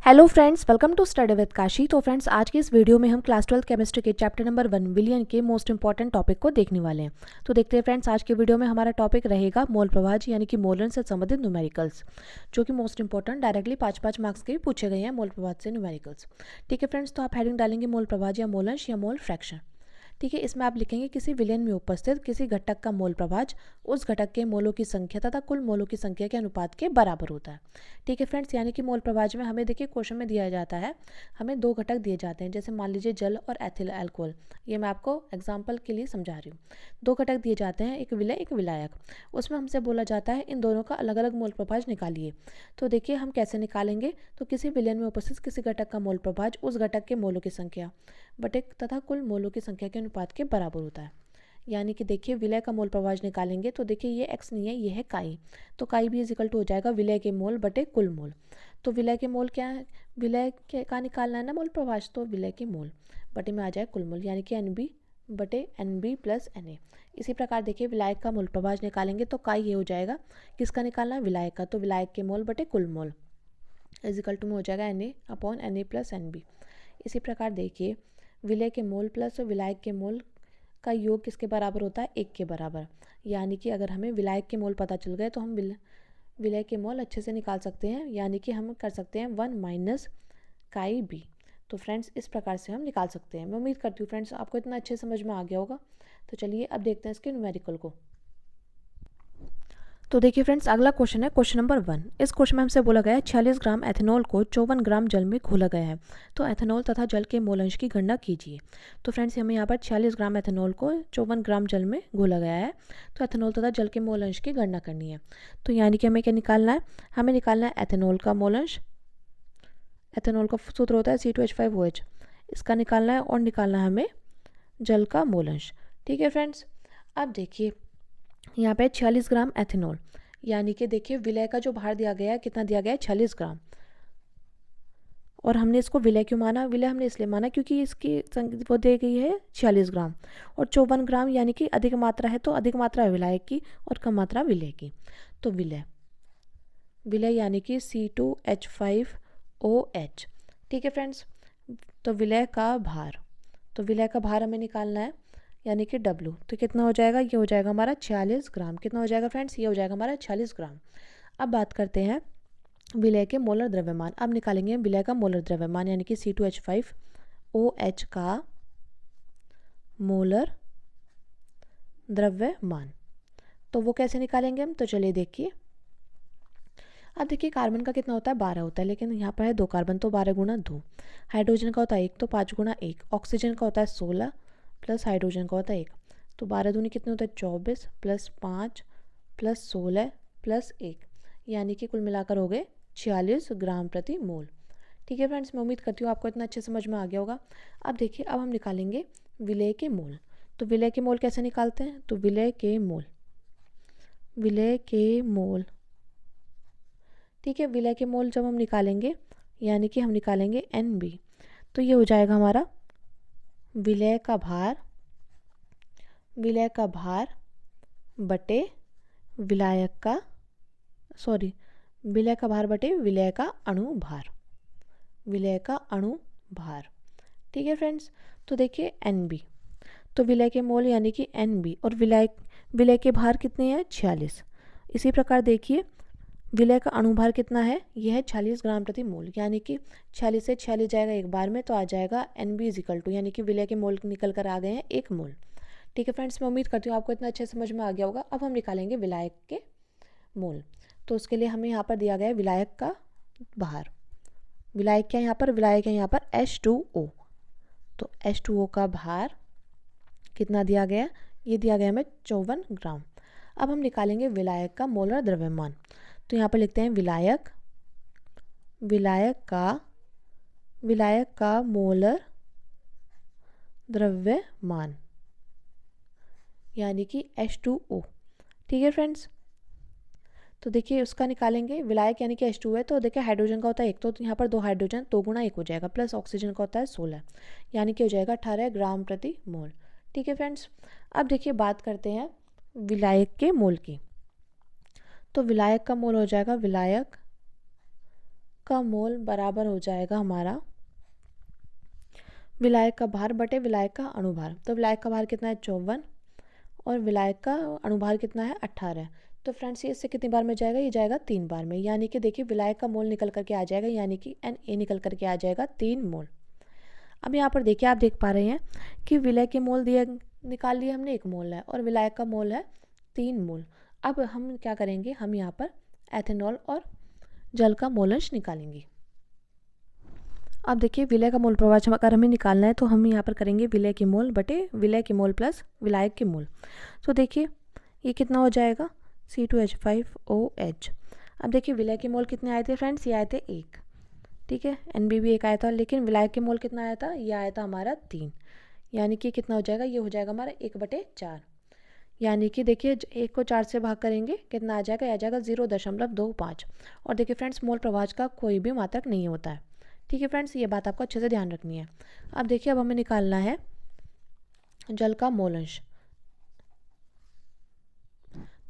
Hello friends, welcome to study with Kashi. तो friends, आज की इस वीडियो में हम क्लास 12 केमिस्ट्री के चैप्टर नंबर 1 विलयन के मोस्ट इंपॉर्टेंट टॉपिक को देखने वाले हैं। तो देखते हैं फ्रेंड्स, आज के वीडियो में हमारा टॉपिक रहेगा मोल प्रभाज यानी कि मोलन से संबंधित न्यूमेरिकल्स, जो कि मोस्ट इंपॉर्टेंट डायरेक्टली 5-5 मार्क्स के भी पूछे गए हैं मोल प्रभाज से न्यूमेरिकल्स। ठीक है फ्रेंड्स, तो आप हेडिंग डालेंगे मोल प्रभाज या मोलंश या मोल फ्रैक्शन। ठीक है, इसमें आप लिखेंगे किसी विलयन में उपस्थित किसी घटक का मोल प्रभाज उस घटक के मोलों की संख्या तथा कुल मोलों की संख्या के अनुपात के बराबर होता है। ठीक है फ्रेंड्स, यानी कि मोल प्रभाज में हमें देखिए क्वेश्चन में दिया जाता है, हमें दो घटक दिए जाते हैं, जैसे मान लीजिए जल और एथिल अल्कोहल। ये मैं आपको एग्जाम्पल के लिए समझा रही हूँ। दो घटक दिए जाते हैं, एक विलय एक विलायक। उसमें हमसे बोला जाता है इन दोनों का अलग अलग मोल प्रभाज निकालिए। तो देखिए हम कैसे निकालेंगे। तो किसी विलयन में उपस्थित किसी घटक का मोल प्रभाज उस घटक के मोलों की संख्या बटे तथा कुल मोलों की संख्या के अनुपात के बराबर होता है। यानी कि देखिए विलय का मोल प्रभाज निकालेंगे तो देखिए ये x नहीं है, ये है काई। तो काई भी इक्वल टू हो जाएगा विलय के मोल बटे कुल मोल। तो विलय के मोल क्या है, विलय का निकालना है ना मोल प्रभाज, तो विलय के मोल बटे में आ जाए कुल मोल, यानी कि NB बटे NB प्लस Na। इसी प्रकार देखिए विलायक का मोल प्रभाज निकालेंगे तो काई ये हो जाएगा, किसका निकालना है, विलायक का। तो विलायक के मोल बटे कुल मोल इक्वल टू में हो जाएगा Na upon Na plus NB। इसी प्रकार देखिए विलय के मोल प्लस विलायक के मोल का योग किसके बराबर होता है, 1 के बराबर। यानी कि अगर हमें विलायक के मोल पता चल गए तो हम विलय के मोल अच्छे से निकाल सकते हैं, यानी कि हम कर सकते हैं 1 माइनस काई बी। तो फ्रेंड्स इस प्रकार से हम निकाल सकते हैं। मैं उम्मीद करती हूँ फ्रेंड्स आपको इतना अच्छे समझ में आ गया होगा। तो चलिए अब देखते हैं इसके न्यूमेरिकल को। तो देखिए फ्रेंड्स, अगला क्वेश्चन है क्वेश्चन नंबर 1। इस क्वेश्चन में हमसे बोला गया है 46 ग्राम एथेनॉल को 54 ग्राम जल में घोला गया है, तो एथेनॉल तथा जल के मोल अंश की गणना कीजिए। तो फ्रेंड्स हमें यहाँ पर 46 ग्राम एथेनॉल को 54 ग्राम जल में घोला गया है, तो एथेनॉल तथा जल के मोल अंश की गणना करनी है। तो यानी कि हमें क्या निकालना है, हमें निकालना है एथेनॉल का मोल अंश। एथेनॉल का सूत्र होता है C2H5OH, इसका निकालना है, और निकालना है हमें जल का मोल अंश। ठीक है फ्रेंड्स, अब देखिए यहाँ पे 46 ग्राम एथेनॉल, यानी कि देखिए विलय का जो भार दिया गया है, कितना दिया गया है, 46 ग्राम। और हमने इसको विलय क्यों माना, विलय हमने इसलिए माना क्योंकि इसकी वो दी गई है 46 ग्राम, और 54 ग्राम यानी कि अधिक मात्रा है, तो अधिक मात्रा है विलायक की और कम मात्रा विलय की। तो विलय विलय यानी कि C2H5OH। ठीक है फ्रेंड्स, तो विलय का भार, तो विलय का भार हमें निकालना है, यानी कि W। तो कितना हो जाएगा, ये हो जाएगा हमारा 46 ग्राम। कितना हो जाएगा फ्रेंड्स, ये हो जाएगा हमारा 46 ग्राम। अब बात करते हैं विलय के मोलर द्रव्यमान। अब निकालेंगे विलय का मोलर द्रव्यमान, यानी कि C2H5OH का मोलर द्रव्यमान। तो वो कैसे निकालेंगे हम, तो चलिए देखिए। अब देखिए कार्बन का कितना होता है, 12 होता है, लेकिन यहाँ पर है 2 कार्बन, तो 12 गुणा 2। हाइड्रोजन का होता है 1, तो 5 गुणा 1। ऑक्सीजन का होता है 16 प्लस हाइड्रोजन का होता है 1, तो 12 दूनी कितने होता है 24 प्लस 5 प्लस 16 प्लस 1, यानी कि कुल मिलाकर हो गए 46 ग्राम प्रति मोल। ठीक है फ्रेंड्स, मैं उम्मीद करती हूँ आपको इतना अच्छे समझ में आ गया होगा। अब देखिए, अब हम निकालेंगे विलय के मोल। तो विलय के मोल कैसे निकालते हैं, तो विलय के मोल, विलय के मोल। ठीक है, विलय के मोल जब हम निकालेंगे, यानी कि हम निकालेंगे NB, तो ये हो जाएगा हमारा विलय का भार, विलय का भार बटे विलायक का, सॉरी, विलय का भार बटे विलय का अणु भार, विलय का अणु भार। ठीक है फ्रेंड्स, तो देखिए NB, तो विलय के मोल यानी कि NB, और विलय के भार कितने हैं, 46। इसी प्रकार देखिए विलय का अणुभार कितना है, यह है 46 ग्राम प्रति मोल, यानी कि 46 से 46 जाएगा एक बार में, तो आ जाएगा NB इक्वल टू, यानी कि विलय के मोल निकल कर आ गए हैं 1 मोल। ठीक है फ्रेंड्स, मैं उम्मीद करती हूँ आपको इतना अच्छे समझ में आ गया होगा। अब हम निकालेंगे विलायक के मोल। तो उसके लिए हमें यहाँ पर दिया गया है विलायक का भार। विलायक क्या है यहाँ पर, विलायक है यहाँ पर H2O। तो H2O का भार कितना दिया गया, ये दिया गया हमें 54 ग्राम। अब हम निकालेंगे विलायक का मोलर द्रव्यमान। तो यहाँ पर लिखते हैं विलायक, विलायक का मोलर द्रव्यमान, यानी कि H2O। ठीक है फ्रेंड्स, तो देखिए उसका निकालेंगे, विलायक यानी कि H2O है, तो देखिए हाइड्रोजन का होता है 1, तो यहाँ पर 2 हाइड्रोजन, 2 गुणा 1 हो जाएगा, प्लस ऑक्सीजन का होता है 16, यानी कि हो जाएगा 18 ग्राम प्रति मोल। ठीक है फ्रेंड्स, अब देखिए बात करते हैं विलायक के मोल की। तो विलायक का मोल हो जाएगा विलायक का मोल बराबर हो जाएगा हमारा विलायक का भार बटे विलायक का अणुभार। तो विलायक का भार कितना है 54 और विलायक का अणुभार कितना है 18। तो फ्रेंड्स ये इससे कितनी बार में जाएगा, ये जाएगा 3 बार में, यानी कि देखिए विलायक का मोल निकल करके आ जाएगा, यानी कि Na निकल करके आ जाएगा 3 मोल। अब यहाँ पर देखिए आप देख पा रहे हैं कि विलय के मोल दिए निकाल लिए हमने 1 मोल है और विलायक का मोल है 3 मोल। अब हम क्या करेंगे, हम यहाँ पर एथेनॉल और जल का मोलंश निकालेंगे। अब देखिए विलय का मोल प्रवाह अगर हमें निकालना है तो हम यहाँ पर करेंगे विलय के मोल बटे विलय के मोल प्लस विलायक के मोल। तो देखिए ये कितना हो जाएगा C2H5OH। अब देखिए विलय के मोल कितने आए थे फ्रेंड्स, ये आए थे 1, ठीक है, NB भी 1 आया था, लेकिन विलायक के मोल कितना आया था, ये आया था हमारा 3, यानी कि कितना हो जाएगा, ये हो जाएगा हमारा 1/4, यानी कि देखिए 1 को 4 से भाग करेंगे कितना आ जाएगा, आ जाएगा 0.25। और देखिए फ्रेंड्स मोल प्रवाह का कोई भी मात्रक नहीं होता है, ठीक है फ्रेंड्स, ये बात आपको अच्छे से ध्यान रखनी है। अब देखिए अब हमें निकालना है जल का मोलंश।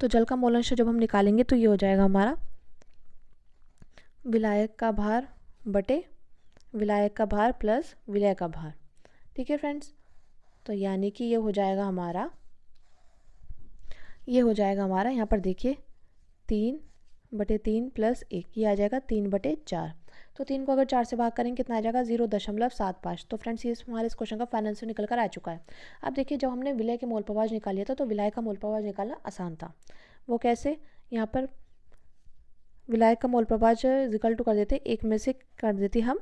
तो जल का मोलंश जब हम निकालेंगे तो ये हो जाएगा हमारा विलायक का भार बटे विलायक का भार प्लस विलय का भार, ठीक है फ्रेंड्स। तो यानी कि ये हो जाएगा हमारा यहाँ पर देखिए 3/3 प्लस 1, ये आ जाएगा 3/4। तो 3 को अगर 4 से भाग करेंगे कितना आ जाएगा 0.75। तो फ्रेंड्स ये हमारे इस क्वेश्चन का फाइनल आंसर निकल कर आ चुका है। अब देखिए जब हमने विलय के मोल प्रवाह निकाल लिया था तो विलायक का मोल प्रवाह निकालना आसान था। वो कैसे, यहाँ पर विलायक का मोल प्रवाह इक्वल टू कर देते, एक में से कर देते हम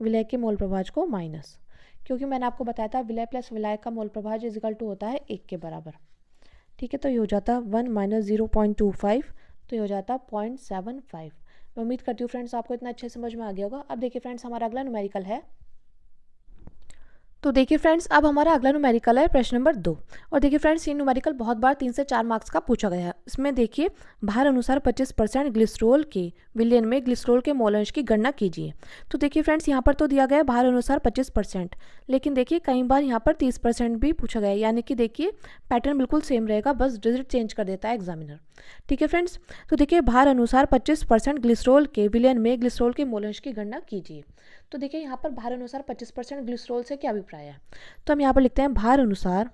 विलय के मोल प्रवाह को माइनस, क्योंकि मैंने आपको बताया था विलय प्लस विलायक का मोल प्रवाह इक्वल टू होता है 1 के बराबर, ठीक है। तो ये हो जाता 1 - 0.25, तो ये हो जाता 0.75। मैं उम्मीद करती हूँ फ्रेंड्स आपको इतना अच्छे समझ में आ गया होगा। अब देखिए फ्रेंड्स हमारा अगला न्यूमेरिकल है। तो देखिए फ्रेंड्स अब हमारा अगला न्यूमेरिकल है प्रश्न नंबर 2। और देखिए फ्रेंड्स ये न्यूमेरिकल बहुत बार 3 से 4 मार्क्स का पूछा गया है। इसमें देखिए भार अनुसार 25% ग्लिसरॉल के विलयन में ग्लिसरॉल के मोलंश की गणना कीजिए। तो देखिए फ्रेंड्स यहाँ पर तो दिया गया है भार अनुसार 25%, लेकिन देखिए कई बार यहाँ पर 30% भी पूछा गया है, यानी कि देखिए पैटर्न बिल्कुल सेम रहेगा, बस डिजिट चेंज कर देता है एग्जामिनर, ठीक है फ्रेंड्स। तो देखिए भार अनुसार 25% ग्लिसरॉल के विलयन में ग्लिसरॉल के मोलंश की गणना कीजिए। तो देखिए यहाँ पर भार अनुसार 25% ग्लिसरॉल से क्या अभिप्राय है, तो हम यहाँ पर लिखते हैं भार अनुसार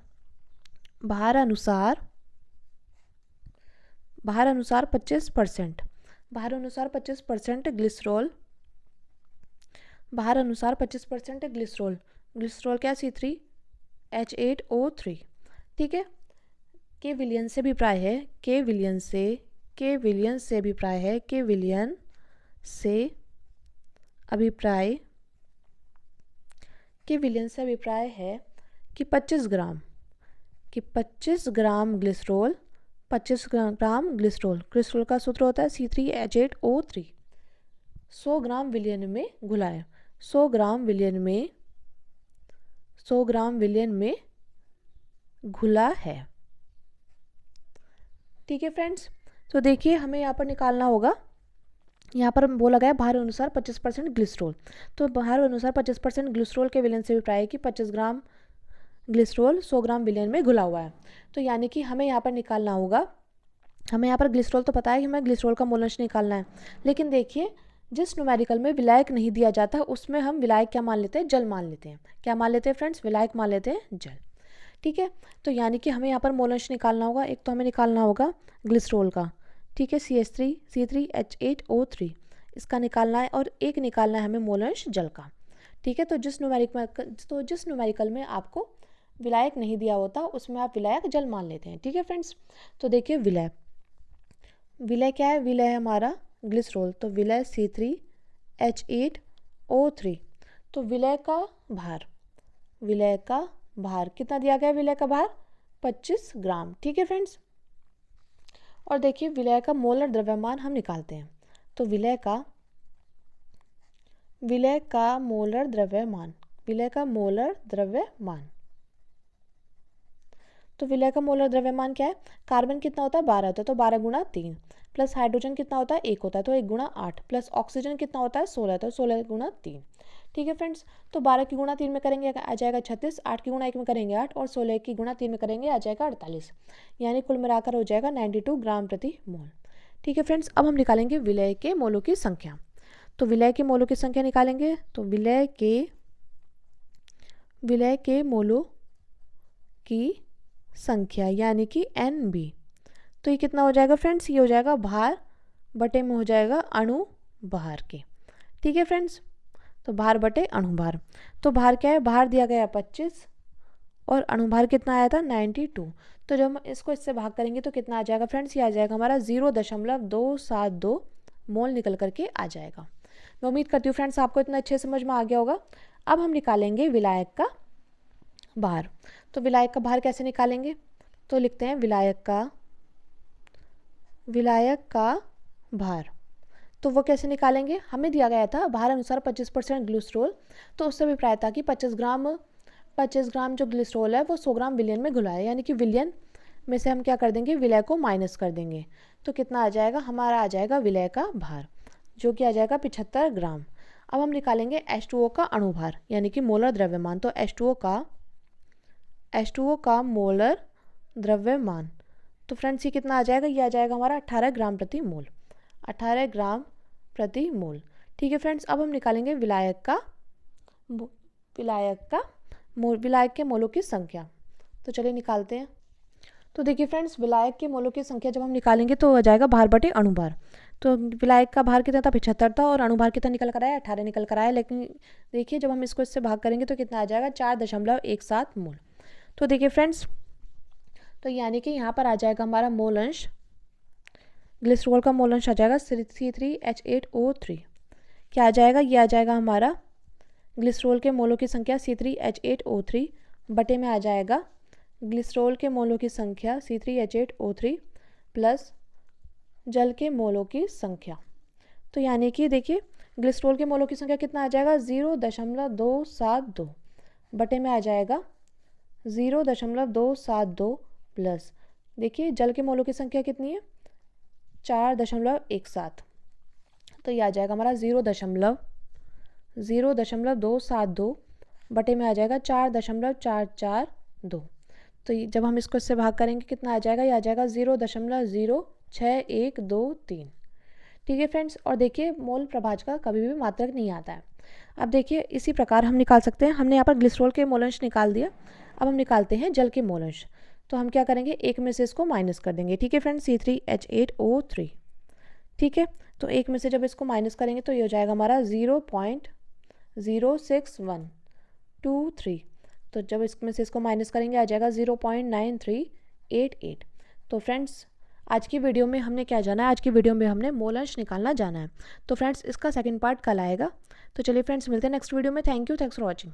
25%, भार अनुसार 25% ग्लिसरॉल, भार अनुसार 25% ग्लिसरॉल, ग्लिसरॉल क्या C3H8O3, ठीक है। के विलियन से अभिप्राय है, के विलियन से अभिप्राय है, के विलियन से अभिप्राय, के विलियन से अभिप्राय है कि 25 ग्राम ग्लिसरॉल, 25 ग्राम ग्लिसरॉल का सूत्र होता है C3H8O3, 100 ग्राम विलियन में घुलाए, 100 ग्राम विलियन में घुला है, ठीक है फ्रेंड्स। तो देखिए हमें यहाँ पर निकालना होगा, यहाँ पर बोला गया भार अनुसार 25% ग्लिसरॉल, तो भार अनुसार 25% ग्लिसरॉल के विलयन से अभिप्राय है कि 25 ग्राम ग्लिसरॉल 100 ग्राम विलयन में घुला हुआ है। तो यानी कि हमें यहाँ पर निकालना होगा, हमें यहाँ पर ग्लिसरॉल तो पता है कि हमें ग्लिसरॉल का मोलंश निकालना है, लेकिन देखिए जिस न्यूमेरिकल में विलायक नहीं दिया जाता उसमें हम विलायक क्या मान लेते हैं, जल मान लेते हैं। क्या मान लेते हैं फ्रेंड्स, विलायक मान लेते हैं जल, ठीक है। तो यानी कि हमें यहाँ पर मोलंश निकालना होगा, एक तो हमें निकालना होगा ग्लिसरॉल का, ठीक है, C3H8O3 इसका निकालना है, और एक निकालना है हमें मोलंश जल का, ठीक है। तो जिस न्यूमेरिकल में आपको विलायक नहीं दिया होता उसमें आप विलायक जल मान लेते हैं, ठीक है फ्रेंड्स। तो देखिए विलय क्या है, विलय है हमारा ग्लिसरॉल, तो विलय C3H8O3, तो विलय का भार कितना दिया गया, विलय का भार 25 ग्राम, ठीक है फ्रेंड्स। और देखिए विलय का मोलर द्रव्यमान हम निकालते हैं, तो विलय का मोलर द्रव्यमान, तो विलय का मोलर द्रव्यमान क्या है, कार्बन कितना होता है 12 होता है, तो 12 × 3, प्लस हाइड्रोजन कितना होता है 1 होता है, तो 1 × 8, प्लस ऑक्सीजन कितना होता है 16, तो 16 × 3, ठीक है फ्रेंड्स। तो 12 की गुणा 3 में करेंगे आ जाएगा 36, 8 की गुणा 1 में करेंगे 8, और 16 की गुणा 3 में करेंगे आ जाएगा 48, यानी कुल मिलाकर हो जाएगा 92 ग्राम प्रति मोल, ठीक है फ्रेंड्स। अब हम निकालेंगे विलय के मोलों की संख्या। तो विलय के मोलों की संख्या निकालेंगे, तो विलय के मोलों की संख्या यानी कि NB। तो ये कितना हो जाएगा फ्रेंड्स, ये हो जाएगा भार बटे में हो जाएगा अणु भार के। ठीक है फ्रेंड्स, तो भार बटे अणु भार। तो भार क्या है, भार दिया गया 25 और अणुभार कितना आया था 92। तो जब हम इसको इससे भाग करेंगे तो कितना आ जाएगा फ्रेंड्स, ये आ जाएगा हमारा 0.272 मोल निकल करके आ जाएगा। मैं उम्मीद करती हूँ फ्रेंड्स आपको इतना अच्छे समझ में आ गया होगा। अब हम निकालेंगे विलायक का भार। तो विलायक का भार कैसे निकालेंगे, तो लिखते हैं विलायक का भार। तो वो कैसे निकालेंगे, हमें दिया गया था भार अनुसार 25% ग्लिसरॉल, तो उससे अभिप्राय था कि 25 ग्राम जो ग्लिसरॉल है वो 100 ग्राम विलयन में घुला है, यानी कि विलयन में से हम क्या कर देंगे, विलय को माइनस कर देंगे। तो कितना आ जाएगा, हमारा आ जाएगा विलय का भार जो कि आ जाएगा 75 ग्राम। अब हम निकालेंगे H2O का अणुभार यानी कि मोलर द्रव्यमान। तो H2O का मोलर द्रव्यमान, तो फ्रेंड्स ये कितना आ जाएगा, ये आ जाएगा हमारा 18 ग्राम प्रति मोल, 18 ग्राम प्रति मोल। ठीक है फ्रेंड्स, अब हम निकालेंगे विलायक के मोलों की संख्या। तो चलिए निकालते हैं। तो देखिए फ्रेंड्स, विलायक के मोलों की संख्या जब हम निकालेंगे तो आ जाएगा भार बटे अणुभार। तो विलायक का भार कितना था, 75 था, और अणुभार कितना निकल कर आया, 18 निकल कर आया। लेकिन देखिए जब हम इसको इससे भाग करेंगे तो कितना आ जाएगा, 4.17 मोल। तो देखिए फ्रेंड्स, तो यानी कि यहाँ पर आ जाएगा हमारा मोल अंश, ग्लिसरॉल का मोल अंश आ जाएगा C3H8O3। क्या आ जाएगा, ये आ जाएगा हमारा ग्लिसरॉल के मोलों की संख्या C3H8O3 बटे में आ जाएगा ग्लिसरॉल के मोलों की संख्या C3H8O3 प्लस जल के मोलों की संख्या। तो यानी कि देखिए ग्लिसरॉल के मोलों की संख्या कितना आ जाएगा, 0.272 बटे में आ जाएगा 0.272 प्लस देखिए जल के मोलों की संख्या कितनी है, 4.17। तो ये आ जाएगा हमारा 0.272 बटे में आ जाएगा 4.442। तो जब हम इसको इससे भाग करेंगे कितना आ जाएगा, ये आ जाएगा 0.06123। ठीक है फ्रेंड्स, और देखिए मोल प्रभाज का कभी भी मात्रक नहीं आता है। अब देखिए इसी प्रकार हम निकाल सकते हैं, हमने यहाँ पर ग्लिसरॉल के मोल अंश निकाल दिया। अब हम निकालते हैं जल के मोल अंश। तो हम क्या करेंगे, एक में से इसको माइनस कर देंगे। ठीक है फ्रेंड्स, C3H8O3। ठीक है, तो एक में से जब इसको माइनस करेंगे तो ये हो जाएगा हमारा 0.06123। तो जब इसमें से इसको माइनस करेंगे आ जाएगा 0.9388। तो फ्रेंड्स आज की वीडियो में हमने क्या जाना है, आज की वीडियो में हमने मोल अंश निकालना जाना है। तो फ्रेंड्स इसका सेकंड पार्ट कल आएगा। तो चलिए फ्रेंड्स मिलते हैं नेक्स्ट वीडियो में। Thanks for watching.